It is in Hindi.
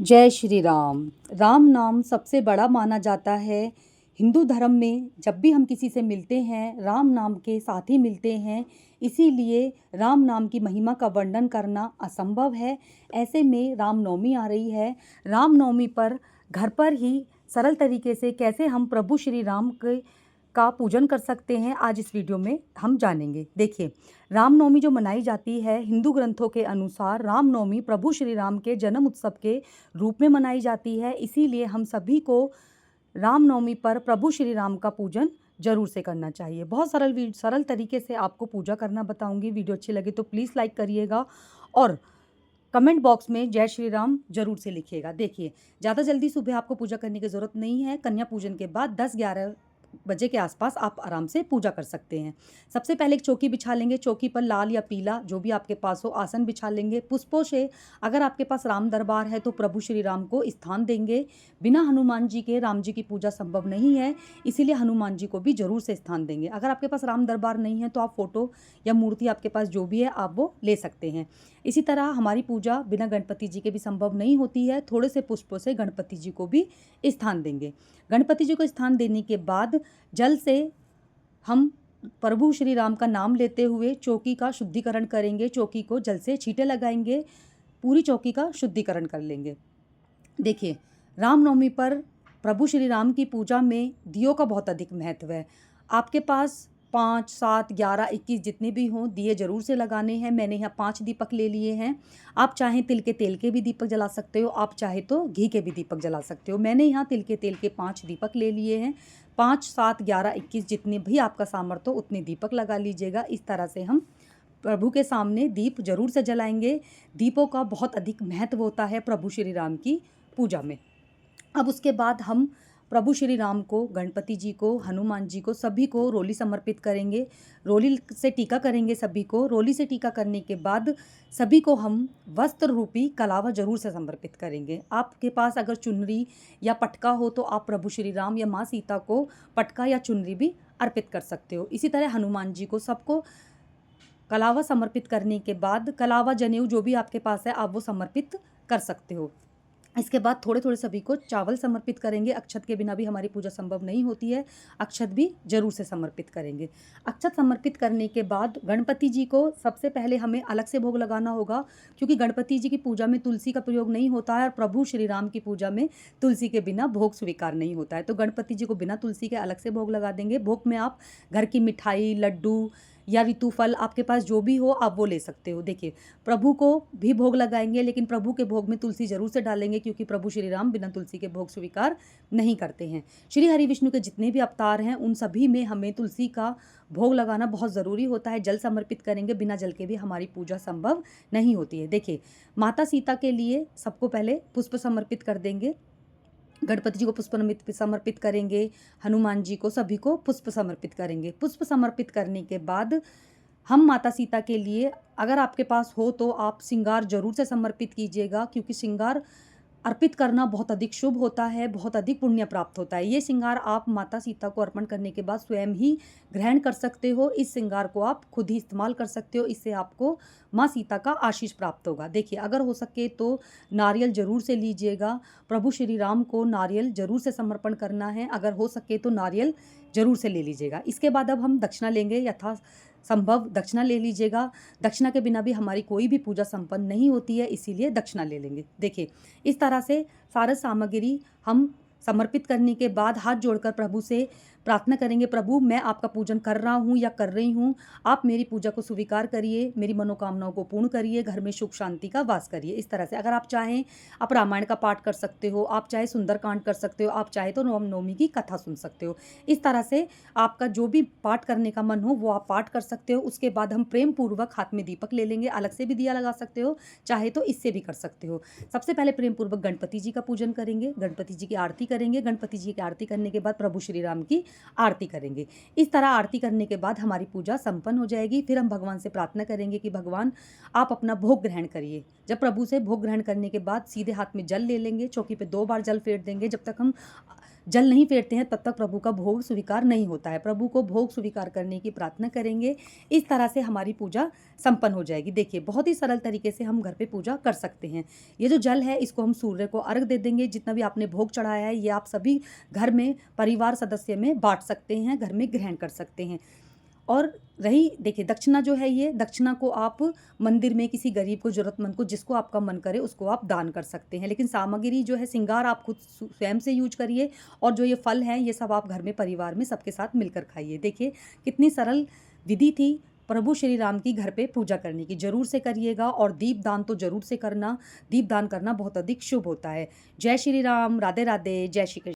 जय श्री राम। राम नाम सबसे बड़ा माना जाता है। हिंदू धर्म में जब भी हम किसी से मिलते हैं राम नाम के साथ ही मिलते हैं, इसीलिए राम नाम की महिमा का वर्णन करना असंभव है। ऐसे में रामनवमी आ रही है। रामनवमी पर घर पर ही सरल तरीके से कैसे हम प्रभु श्री राम का पूजन कर सकते हैं, आज इस वीडियो में हम जानेंगे। देखिए, रामनवमी जो मनाई जाती है हिंदू ग्रंथों के अनुसार रामनवमी प्रभु श्री राम के जन्म उत्सव के रूप में मनाई जाती है। इसीलिए हम सभी को रामनवमी पर प्रभु श्री राम का पूजन जरूर से करना चाहिए। बहुत सरल तरीके से आपको पूजा करना बताऊंगी। वीडियो अच्छी लगे तो प्लीज़ लाइक करिएगा और कमेंट बॉक्स में जय श्री राम जरूर से लिखिएगा। देखिए, ज़्यादा जल्दी सुबह आपको पूजा करने की ज़रूरत नहीं है। कन्या पूजन के बाद 10-11 बजे के आसपास आप आराम से पूजा कर सकते हैं। सबसे पहले एक चौकी बिछा लेंगे। चौकी पर लाल या पीला जो भी आपके पास हो आसन बिछा लेंगे। पुष्पों से, अगर आपके पास राम दरबार है तो प्रभु श्री राम को स्थान देंगे। बिना हनुमान जी के राम जी की पूजा संभव नहीं है, इसीलिए हनुमान जी को भी जरूर से स्थान देंगे। अगर आपके पास राम दरबार नहीं है तो आप फोटो या मूर्ति आपके पास जो भी है आप वो ले सकते हैं। इसी तरह हमारी पूजा बिना गणपति जी के भी संभव नहीं होती है। थोड़े से पुष्पों से गणपति जी को भी स्थान देंगे। गणपति जी को स्थान देने के बाद जल से हम प्रभु श्री राम का नाम लेते हुए चौकी का शुद्धिकरण करेंगे। चौकी को जल से छींटे लगाएंगे, पूरी चौकी का शुद्धिकरण कर लेंगे। देखिए, रामनवमी पर प्रभु श्री राम की पूजा में दियों का बहुत अधिक महत्व है। आपके पास 5, 7, 11, 21 जितने भी हों दिए जरूर से लगाने हैं। मैंने यहाँ 5 दीपक ले लिए हैं। आप चाहें तिल के तेल के भी दीपक जला सकते हो, आप चाहे तो घी के भी दीपक जला सकते हो। मैंने यहाँ तिल के तेल के 5 दीपक ले लिए हैं। 5, 7, 11, 21 जितने भी आपका सामर्थ्य हो उतने दीपक लगा लीजिएगा। इस तरह से हम प्रभु के सामने दीप जरूर से जलाएंगे। दीपों का बहुत अधिक महत्व होता है प्रभु श्री राम की पूजा में। अब उसके बाद हम प्रभु श्री राम को, गणपति जी को, हनुमान जी को, सभी को रोली समर्पित करेंगे। रोली से टीका करेंगे सभी को। रोली से टीका करने के बाद सभी को हम वस्त्र रूपी कलावा जरूर से समर्पित करेंगे। आपके पास अगर चुनरी या पटका हो तो आप प्रभु श्री राम या माँ सीता को पटका या चुनरी भी अर्पित कर सकते हो। इसी तरह हनुमान जी को, सबको कलावा समर्पित करने के बाद कलावा जनेऊ जो भी आपके पास है आप वो समर्पित कर सकते हो। इसके बाद थोड़े थोड़े सभी को चावल समर्पित करेंगे। अक्षत के बिना भी हमारी पूजा संभव नहीं होती है, अक्षत भी जरूर से समर्पित करेंगे। अक्षत समर्पित करने के बाद गणपति जी को सबसे पहले हमें अलग से भोग लगाना होगा, क्योंकि गणपति जी की पूजा में तुलसी का प्रयोग नहीं होता है और प्रभु श्री राम की पूजा में तुलसी के बिना भोग स्वीकार नहीं होता है। तो गणपति जी को बिना तुलसी के अलग से भोग लगा देंगे। भोग में आप घर की मिठाई, लड्डू या ऋतु फल आपके पास जो भी हो आप वो ले सकते हो। देखिए, प्रभु को भी भोग लगाएंगे, लेकिन प्रभु के भोग में तुलसी जरूर से डालेंगे, क्योंकि प्रभु श्री राम बिना तुलसी के भोग स्वीकार नहीं करते हैं। श्री हरि विष्णु के जितने भी अवतार हैं उन सभी में हमें तुलसी का भोग लगाना बहुत ज़रूरी होता है। जल समर्पित करेंगे, बिना जल के भी हमारी पूजा संभव नहीं होती है। देखिए, माता सीता के लिए सबको पहले पुष्प समर्पित कर देंगे। गणपति जी को पुष्प समर्पित करेंगे, हनुमान जी को, सभी को पुष्प समर्पित करेंगे। पुष्प समर्पित करने के बाद हम माता सीता के लिए, अगर आपके पास हो तो आप श्रृंगार जरूर से समर्पित कीजिएगा, क्योंकि श्रृंगार अर्पित करना बहुत अधिक शुभ होता है, बहुत अधिक पुण्य प्राप्त होता है। ये श्रृंगार आप माता सीता को अर्पण करने के बाद स्वयं ही ग्रहण कर सकते हो। इस श्रृंगार को आप खुद ही इस्तेमाल कर सकते हो, इससे आपको माँ सीता का आशीष प्राप्त होगा। देखिए, अगर हो सके तो नारियल जरूर से लीजिएगा। प्रभु श्री राम को नारियल जरूर से समर्पण करना है, अगर हो सके तो नारियल जरूर से ले लीजिएगा। इसके बाद अब हम दक्षिणा लेंगे। यथा संभव दक्षिणा ले लीजिएगा। दक्षिणा के बिना भी हमारी कोई भी पूजा संपन्न नहीं होती है, इसीलिए दक्षिणा ले लेंगे। देखिए, इस तरह से सारा सामग्री हम समर्पित करने के बाद हाथ जोड़कर प्रभु से प्रार्थना करेंगे, प्रभु मैं आपका पूजन कर रहा हूँ या कर रही हूँ, आप मेरी पूजा को स्वीकार करिए, मेरी मनोकामनाओं को पूर्ण करिए, घर में सुख शांति का वास करिए। इस तरह से अगर आप चाहें आप रामायण का पाठ कर सकते हो, आप चाहे सुंदरकांड कर सकते हो, आप चाहे तो रामनवमी की कथा सुन सकते हो। इस तरह से आपका जो भी पाठ करने का मन हो वो आप पाठ कर सकते हो। उसके बाद हम प्रेम पूर्वक हाथ में दीपक ले लेंगे। अलग से भी दिया लगा सकते हो, चाहे तो इससे भी कर सकते हो। सबसे पहले प्रेम पूर्वक गणपति जी का पूजन करेंगे, गणपति जी की आरती करेंगे। गणपति जी की आरती करने के बाद प्रभु श्री राम की आरती करेंगे। इस तरह आरती करने के बाद हमारी पूजा संपन्न हो जाएगी। फिर हम भगवान से प्रार्थना करेंगे कि भगवान आप अपना भोग ग्रहण करिए। जब प्रभु से भोग ग्रहण करने के बाद सीधे हाथ में जल ले लेंगे, चौकी पे 2 बार जल फेर देंगे। जब तक हम जल नहीं फेरते हैं तब तक प्रभु का भोग स्वीकार नहीं होता है। प्रभु को भोग स्वीकार करने की प्रार्थना करेंगे, इस तरह से हमारी पूजा संपन्न हो जाएगी। देखिए बहुत ही सरल तरीके से हम घर पे पूजा कर सकते हैं। ये जो जल है इसको हम सूर्य को अर्घ दे देंगे। जितना भी आपने भोग चढ़ाया है ये आप सभी घर में परिवार सदस्य में बांट सकते हैं, घर में ग्रहण कर सकते हैं। और रही देखिए दक्षिणा जो है, ये दक्षिणा को आप मंदिर में किसी गरीब को, ज़रूरतमंद को, जिसको आपका मन करे उसको आप दान कर सकते हैं। लेकिन सामग्री जो है, श्रृंगार आप खुद स्वयं से यूज करिए, और जो ये फल हैं ये सब आप घर में परिवार में सबके साथ मिलकर खाइए। देखिए कितनी सरल विधि थी प्रभु श्री राम की घर पे पूजा करने की। जरूर से करिएगा, और दीप दान तो जरूर से करना। दीप दान करना बहुत अधिक शुभ होता है। जय श्री राम, राधे राधे, जय श्री कृष्ण।